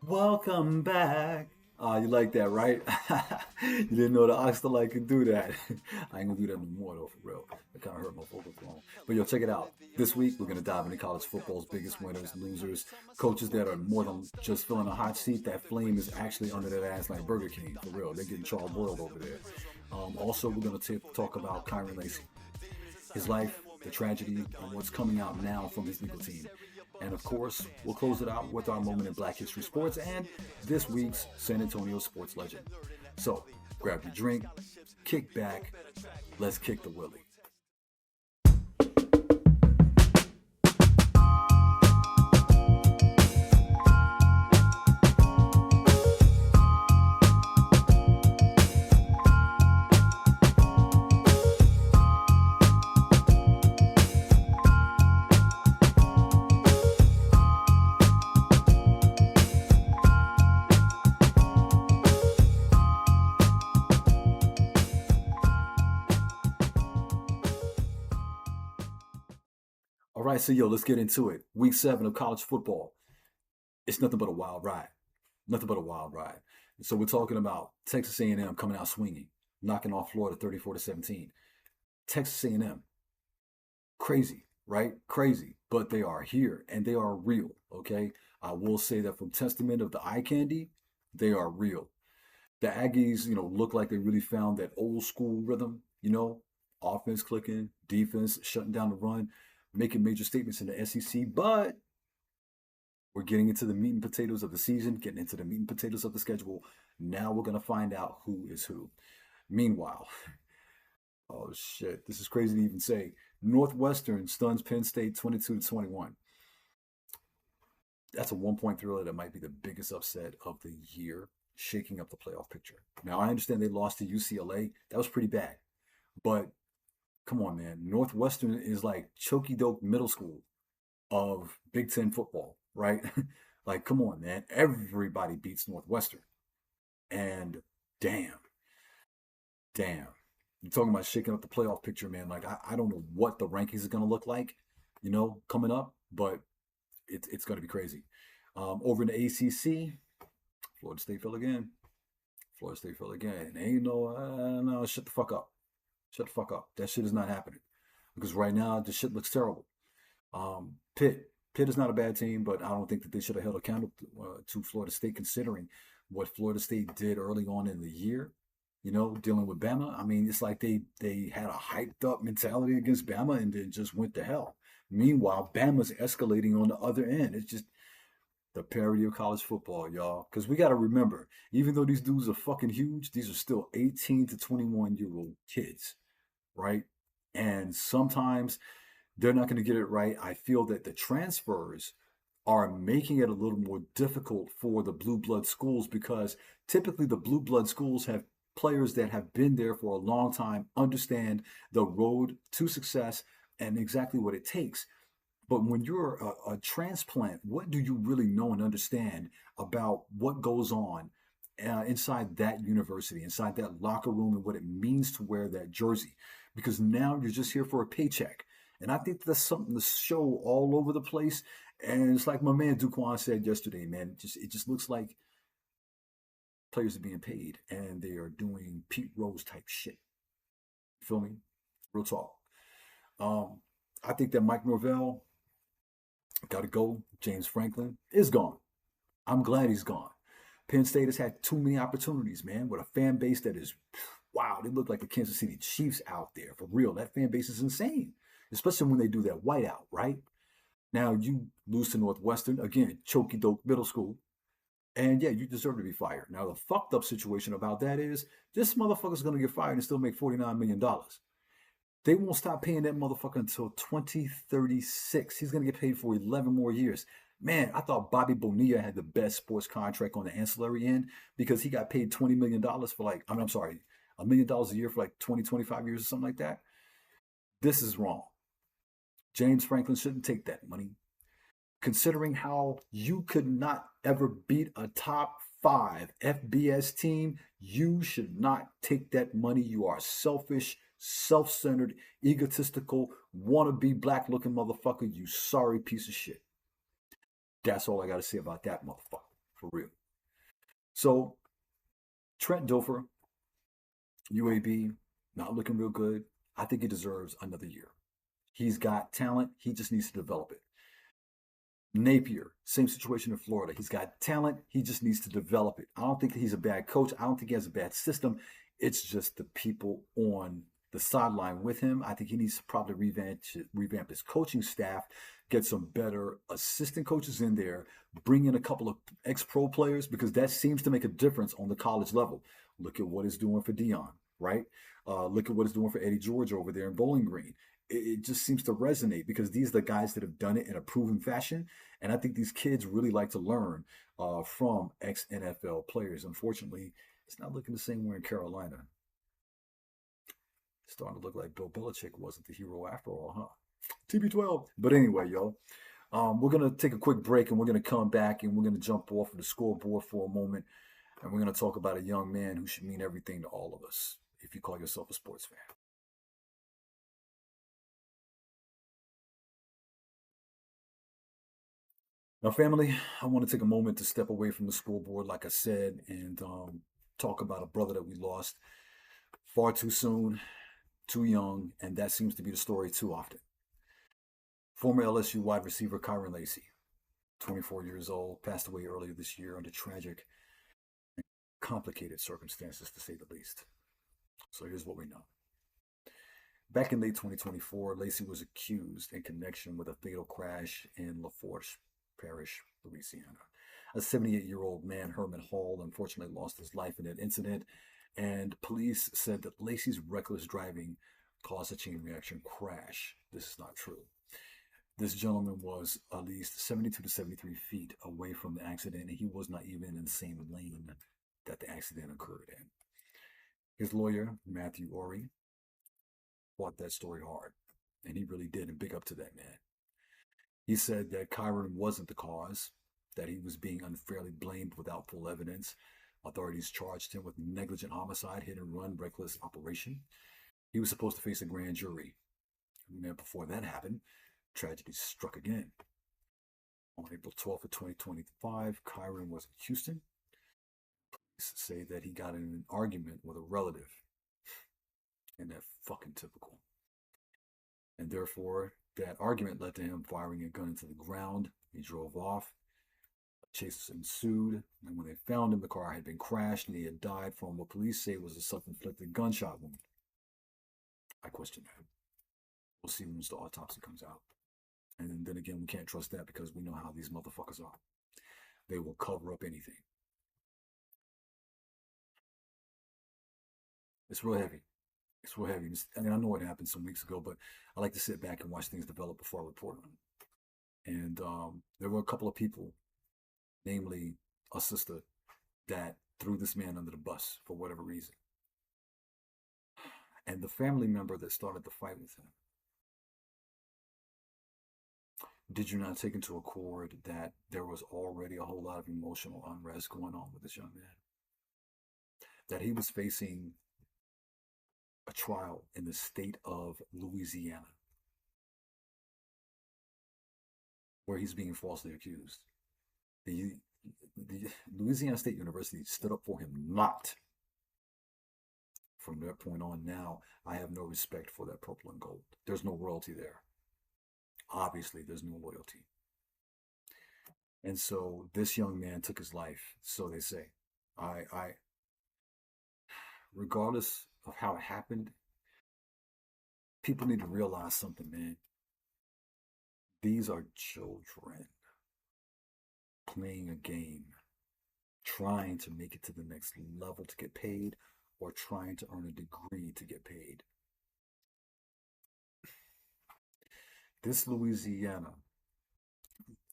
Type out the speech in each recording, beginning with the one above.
Welcome back. You like that, right? You didn't know the Oxalite could do that. I ain't gonna do that no more though, for real. It kind of hurt my vocal phone. But yo, check it out. This week we're gonna dive into college football's biggest winners, losers, coaches that are more than just filling a hot seat. That flame is actually under that ass like Burger King, for real. They're getting charbroiled over there. Also, we're gonna talk about Kyren Lacy, his life, the tragedy, and what's coming out now from his legal team. And of course, we'll close it out with our moment in Black History Sports and this week's San Antonio sports legend. So grab your drink, kick back, let's kick the Willie. All right, so yo, let's get into it. Week 7 of college football. It's nothing but a wild ride. Nothing but a wild ride. So we're talking about Texas A&M coming out swinging, knocking off Florida 34-17. Texas A&M, crazy, right? Crazy, but they are here and they are real. Okay, I will say that from testament of the eye candy, they are real. The Aggies, look like they really found that old school rhythm. Offense clicking, defense shutting down the run, making major statements in the SEC. But we're getting into the meat and potatoes of the season, getting into the meat and potatoes of the schedule. Now we're gonna find out who is who. Meanwhile, oh shit, this is crazy to even say. Northwestern stuns Penn State 22-21. That's a 1 point thriller that might be the biggest upset of the year, shaking up the playoff picture. Now I understand they lost to UCLA. That was pretty bad. But come on, man. Northwestern is like Chokey Dope Middle School of Big Ten football, right? Like, come on, man. Everybody beats Northwestern. And damn, damn. You're talking about shaking up the playoff picture, man. Like, I don't know what the rankings are going to look like, coming up, but it's going to be crazy. Over in the ACC, Florida State fell again. Florida State fell again. Ain't no, shut the fuck up. Shut the fuck up. That shit is not happening. Because right now, the shit looks terrible. Pitt is not a bad team, but I don't think that they should have held accountable to Florida State considering what Florida State did early on in the year. Dealing with Bama. I mean, it's like they had a hyped up mentality against Bama and then just went to hell. Meanwhile, Bama's escalating on the other end. It's just the parody of college football, y'all. Because we got to remember, even though these dudes are fucking huge, these are still 18 to 21-year-old kids, right? And sometimes they're not going to get it right. I feel that the transfers are making it a little more difficult for the blue blood schools because typically the blue blood schools have players that have been there for a long time, understand the road to success and exactly what it takes. But when you're a transplant, what do you really know and understand about what goes on inside that university, inside that locker room, and what it means to wear that jersey? Because now you're just here for a paycheck. And I think that's something to show all over the place. And it's like my man Duquan said yesterday, man. It just looks like players are being paid and they are doing Pete Rose type shit. You feel me? Real talk. Um, I think that Mike Norvell got to go. James Franklin is gone. I'm glad he's gone. Penn State has had too many opportunities, man, with a fan base that is, wow, they look like the Kansas City Chiefs out there. For real, that fan base is insane, especially when they do that whiteout, right? Now you lose to Northwestern, again, Chokey Dope Middle School, and yeah, you deserve to be fired. Now, the fucked up situation about that is this motherfucker's going to get fired and still make $49 million. They won't stop paying that motherfucker until 2036. He's going to get paid for 11 more years. Man, I thought Bobby Bonilla had the best sports contract on the ancillary end because he got paid $20 million for I'm sorry, $1 million a year for like 20, 25 years or something like that. This is wrong. James Franklin shouldn't take that money. Considering how you could not ever beat a top 5 FBS team, you should not take that money. You are selfish, self centered, egotistical, wannabe black looking motherfucker. You sorry piece of shit. That's all I got to say about that motherfucker. for real. So Trent Dilfer, UAB, not looking real good. I think he deserves another year. He's got talent. He just needs to develop it. Napier, same situation in Florida. He's got talent. He just needs to develop it. I don't think he's a bad coach. I don't think he has a bad system. It's just the people on the sideline with him. I think he needs to probably revamp his coaching staff, get some better assistant coaches in there, bring in a couple of ex-pro players because that seems to make a difference on the college level. Look at what it's doing for Dion, right? Look at what it's doing for Eddie George over there in Bowling Green. It just seems to resonate because these are the guys that have done it in a proven fashion. And I think these kids really like to learn from ex NFL players. Unfortunately, it's not looking the same way in Carolina. It's starting to look like Bill Belichick wasn't the hero after all, huh? TB12. But anyway, yo, we're going to take a quick break and we're going to come back and we're going to jump off of the scoreboard for a moment. And we're going to talk about a young man who should mean everything to all of us if you call yourself a sports fan. Now, family, I want to take a moment to step away from the scoreboard, like I said, and talk about a brother that we lost far too soon, too young, and that seems to be the story too often. Former LSU wide receiver Kyren Lacy, 24 years old, passed away earlier this year under tragic, complicated circumstances, to say the least. So here's what we know. Back in late 2024, Lacy was accused in connection with a fatal crash in LaForge Parish, Louisiana. A 78-year-old man, Herman Hall, unfortunately lost his life in that incident, and police said that Lacy's reckless driving caused a chain reaction crash. This is not true. This gentleman was at least 72 to 73 feet away from the accident, and he was not even in the same lane that the accident occurred in. His lawyer, Matthew Ory, fought that story hard, and he really did, and big up to that man. He said that Kyren wasn't the cause, that he was being unfairly blamed without full evidence. Authorities charged him with negligent homicide, hit and run, reckless operation. He was supposed to face a grand jury. And then before that happened, tragedy struck again. On April 12th of 2025, Kyren was in Houston. Police say that he got in an argument with a relative. And that's fucking typical. And therefore, that argument led to him firing a gun into the ground. He drove off. Chases ensued, and when they found him, the car had been crashed and he had died from what police say was a self-inflicted gunshot wound. I question that. We'll see once the autopsy comes out. And then again, we can't trust that because we know how these motherfuckers are. They will cover up anything. It's real heavy. It's real heavy. I mean, I know it happened some weeks ago, but I like to sit back and watch things develop before I report on it. And there were a couple of people, namely a sister, that threw this man under the bus for whatever reason. And the family member that started the fight with him, did you not take into accord that there was already a whole lot of emotional unrest going on with this young man? That he was facing a trial in the state of Louisiana where he's being falsely accused. The Louisiana State University stood up for him not. From that point on now, I have no respect for that purple and gold. There's no royalty there. Obviously, there's no loyalty. And so this young man took his life, so they say. Regardless of how it happened, people need to realize something, man. These are children playing a game, trying to make it to the next level to get paid, or trying to earn a degree to get paid. This Louisiana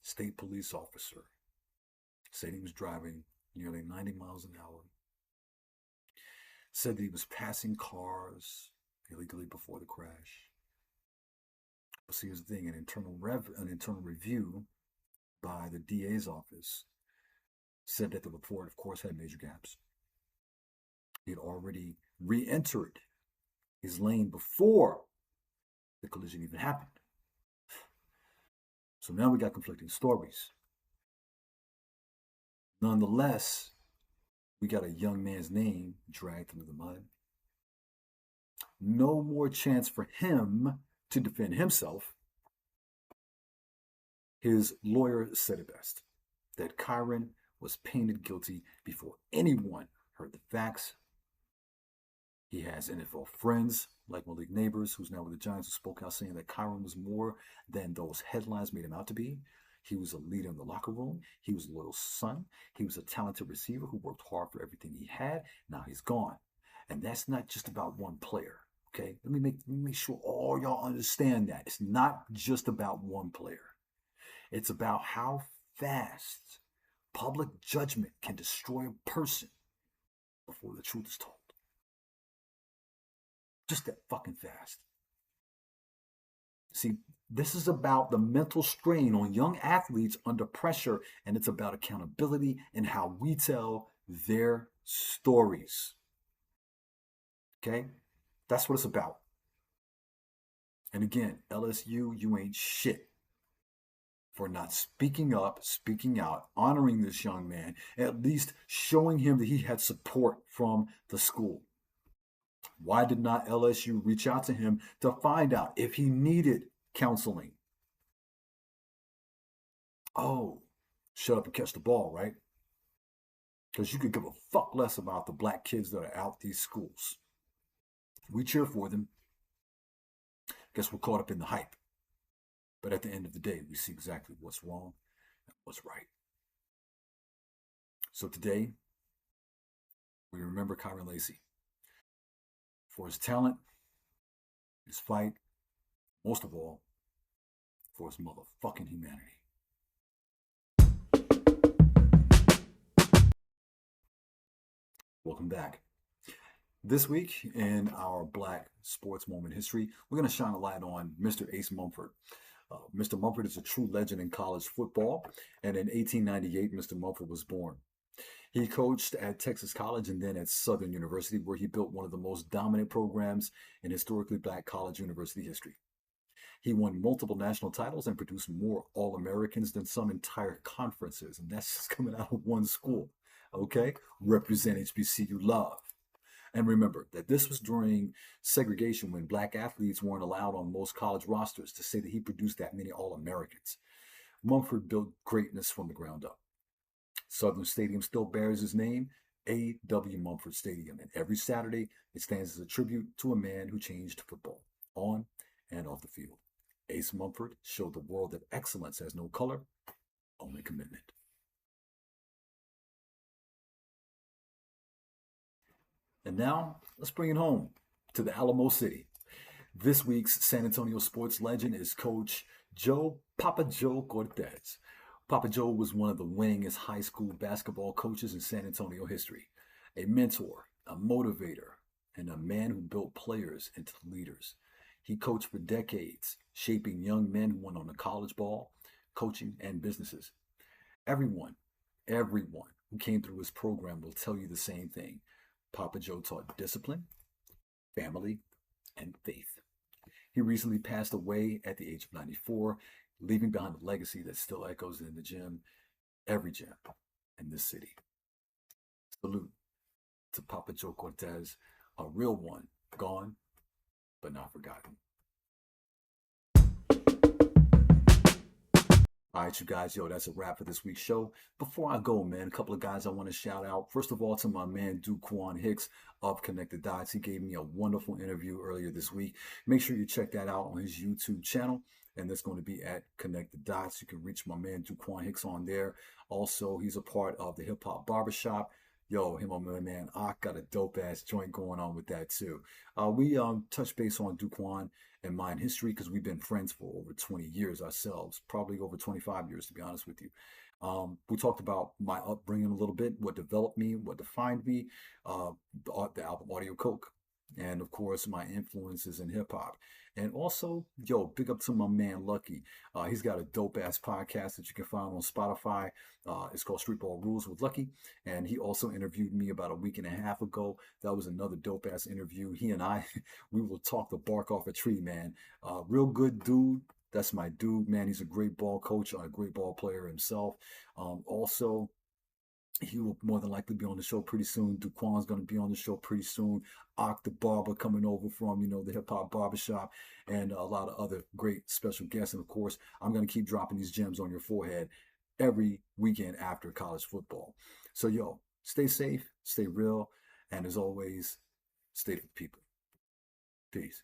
state police officer said he was driving nearly 90 miles an hour, said that he was passing cars illegally before the crash. But see, here's the thing, an internal review by the DA's office said that the report, of course, had major gaps. He had already re-entered his lane before the collision even happened. So now we got conflicting stories. Nonetheless, we got a young man's name dragged through the mud. No more chance for him to defend himself. His lawyer said it best that Kyren was painted guilty before anyone heard the facts. He has NFL friends like Malik Neighbors, who's now with the Giants, who spoke out saying that Kyren was more than those headlines made him out to be. He was a leader in the locker room. He was a loyal son. He was a talented receiver who worked hard for everything he had. Now he's gone. And that's not just about one player. Okay, let me make sure all y'all understand that. It's not just about one player. It's about how fast public judgment can destroy a person before the truth is told. Just that fucking fast. See, this is about the mental strain on young athletes under pressure, and it's about accountability and how we tell their stories. Okay? That's what it's about. And again, LSU, you ain't shit for not speaking up, speaking out, honoring this young man, at least showing him that he had support from the school. Why did not LSU reach out to him to find out if he needed counseling? Oh, shut up and catch the ball, right? Because you could give a fuck less about the black kids that are out these schools. We cheer for them. Guess we're caught up in the hype. But at the end of the day, we see exactly what's wrong and what's right. So today, we remember Kyren Lacy for his talent, his fight, most of all, for his motherfucking humanity. Welcome back. This week in our Black Sports Moment history, we're going to shine a light on Mr. Ace Mumford. Mr. Mumford is a true legend in college football, and in 1898, Mr. Mumford was born. He coached at Texas College and then at Southern University, where he built one of the most dominant programs in historically black college university history. He won multiple national titles and produced more All-Americans than some entire conferences, and that's just coming out of one school. Okay? Represent HBCU love. And remember that this was during segregation when black athletes weren't allowed on most college rosters. To say that he produced that many All-Americans. Mumford built greatness from the ground up. Southern Stadium still bears his name, A.W. Mumford Stadium, and every Saturday it stands as a tribute to a man who changed football, on and off the field. Ace Mumford showed the world that excellence has no color, only commitment. And now, let's bring it home to the Alamo City. This week's San Antonio sports legend is Coach Papa Joe Cortez. Papa Joe was one of the winningest high school basketball coaches in San Antonio history. A mentor, a motivator, and a man who built players into leaders. He coached for decades, shaping young men who went on to college ball, coaching, and businesses. Everyone who came through his program will tell you the same thing. Papa Joe taught discipline, family, and faith. He recently passed away at the age of 94, leaving behind a legacy that still echoes in the gym, every gym in this city. Salute to Papa Joe Cortez, a real one, gone but not forgotten. All right, you guys, that's a wrap for this week's show. Before I go, man, a couple of guys I want to shout out. First of all, to my man, Duquan Hicks of Connected Dots. He gave me a wonderful interview earlier this week. Make sure you check that out on his YouTube channel, and that's going to be at Connected Dots. You can reach my man, Duquan Hicks, on there. Also, he's a part of the Hip Hop Barbershop. Him and my man, I got a dope-ass joint going on with that, too. We touched base on Duquan and mine history because we've been friends for over 20 years ourselves, probably over 25 years, to be honest with you. We talked about my upbringing a little bit, what developed me, what defined me, the album Audio Coke, and, of course, my influences in hip-hop. And also, big up to my man, Lucky. He's got a dope-ass podcast that you can find on Spotify. It's called Streetball Rules with Lucky. And he also interviewed me about a week and a half ago. That was another dope-ass interview. He and I, we will talk the bark off a tree, man. Real good dude. That's my dude, man. He's a great ball coach, a great ball player himself. Also, He will more than likely be on the show pretty soon. Duquan's going to be on the show pretty soon. Ock the Barber coming over from, the Hip Hop Barbershop, and a lot of other great special guests. And of course, I'm going to keep dropping these gems on your forehead every weekend after college football. So, yo, stay safe, stay real, and as always, stay for the people. Peace.